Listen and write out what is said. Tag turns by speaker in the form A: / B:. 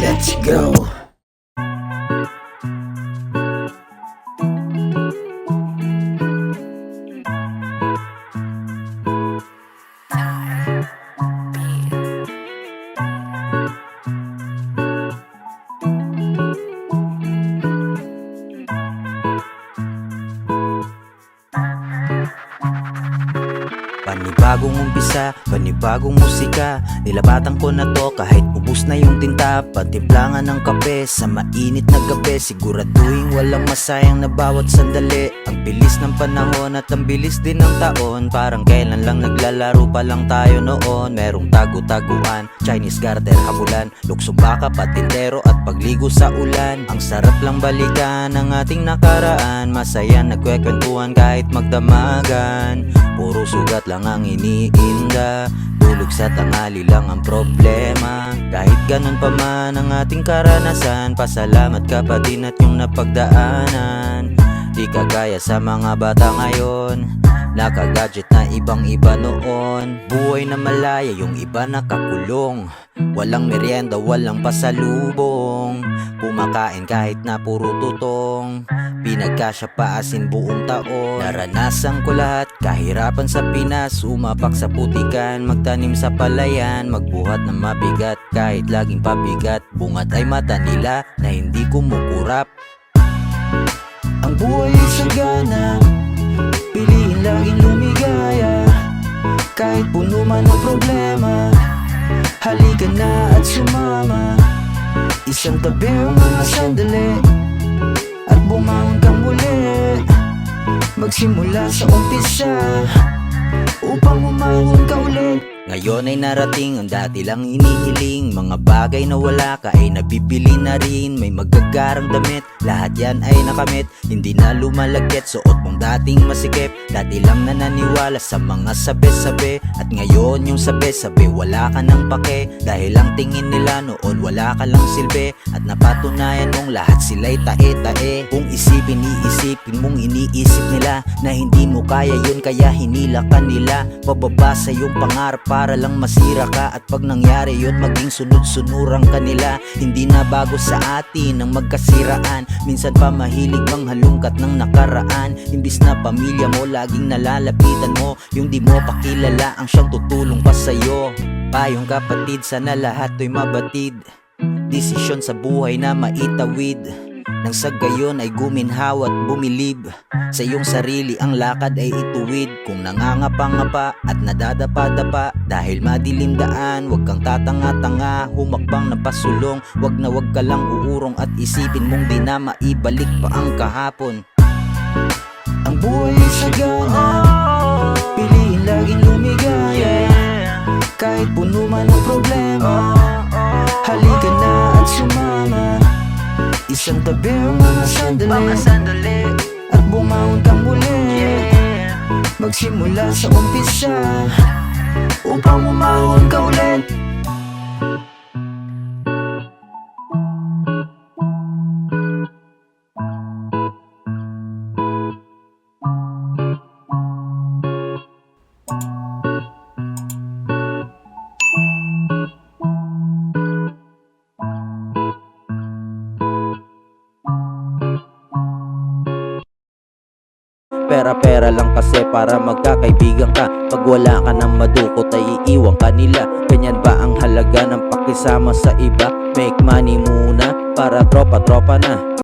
A: let's go.
B: Panibagong umpisa, panibagong musika. Nilabatan ko na to kahit ubus na yung tinta. Patimplangan ng kape sa mainit na gabi. Siguraduhin walang masayang na bawat sandali. Ang bilis ng panahon at ang bilis din ng taon. Parang kailan lang naglalaro pa lang tayo noon. Merong tagu-taguan, Chinese garter, habulan, lukso baka, patintero at pagligo sa ulan. Ang sarap lang balikan ng ating nakaraan. Masaya nagkwekwentuhan kahit magdamagan. Puro sugat lang ang iniinda. Tulog sa tanghali lang ang problema. Kahit ganun pa man ang ating karanasan, pasalamat ka pa din at yung napagdaanan. Di kagaya sa mga bata ngayon, naka-gadget na ibang iba noon. Buhay na malaya, yung iba nakakulong. Walang merienda, walang pasalubong. Kumakain kahit na puro tutong. Pinagkasya pa asin buong taon. Naranasan ko lahat, kahirapan sa Pinas. Umapak sa putikan, magtanim sa palayan. Magbuhat ng mabigat, kahit laging pabigat. Bungat ay mata nila na hindi kumukurap.
A: Ang buhay ay sagana, piliin laging lumigaya. Kahit puno man ang problema, halika na at sumama. Isang tabi ang mga sandali at bumangon kang muli. Magsimula sa umpisa upang umangon ka ulit.
B: Ngayon ay narating ang dati lang hinihiling. Mga bagay na wala ka ay nabibili na rin. May magagarang damit, lahat yan ay nakamit. Hindi na lumalagkit, suot mong dating masikip. Dati lang nananiwala sa mga sabi-sabi. At ngayon yung sabi-sabi wala ka nang pake. Dahil ang tingin nila noon wala ka lang silbi. At napatunayan mong lahat sila'y tae-tae. Kung isipin, iisipin mong iniisip nila na hindi mo kaya yun, kaya hinila ka nila. Pababa sa yung pangarap para lang masira ka. At pag nangyari yun, maging sunod-sunurang kanila. Hindi na bago sa atin ang magkasiraan. Minsan pa mahilig mang halungkat ng nakaraan. Imbis na pamilya mo, laging nalalapitan mo. Yung di mo pakilala ang siyang tutulong pa sa'yo. Payong kapatid, sana lahat to'y mabatid. Desisyon sa buhay na maitawid. Nang sa gayon ay guminhaw at bumilib. Sa iyong sarili ang lakad ay ituwid. Kung nangangapa-ngapa at nadadapa-dapa dahil madilim daan, huwag kang tatanga-tanga. Humakbang na pasulong, huwag na huwag ka lang uurong. At isipin mong di na maibalik pa ang kahapon.
A: Ang buhay ay sagana, piliin laging lumigaya. Kahit puno man ang problema, halika na at sumama. Isang tabi ang mga sandali at bumangon kang muli. Magsimula sa umpisa upang umangon ka ulit.
B: Pera-pera lang kasi para magkakaibigan ka. Pag wala ka ng madukot ay iiwan ka nila. Ganyan ba ang halaga ng pakisama sa iba? Make money muna para tropa-tropa na.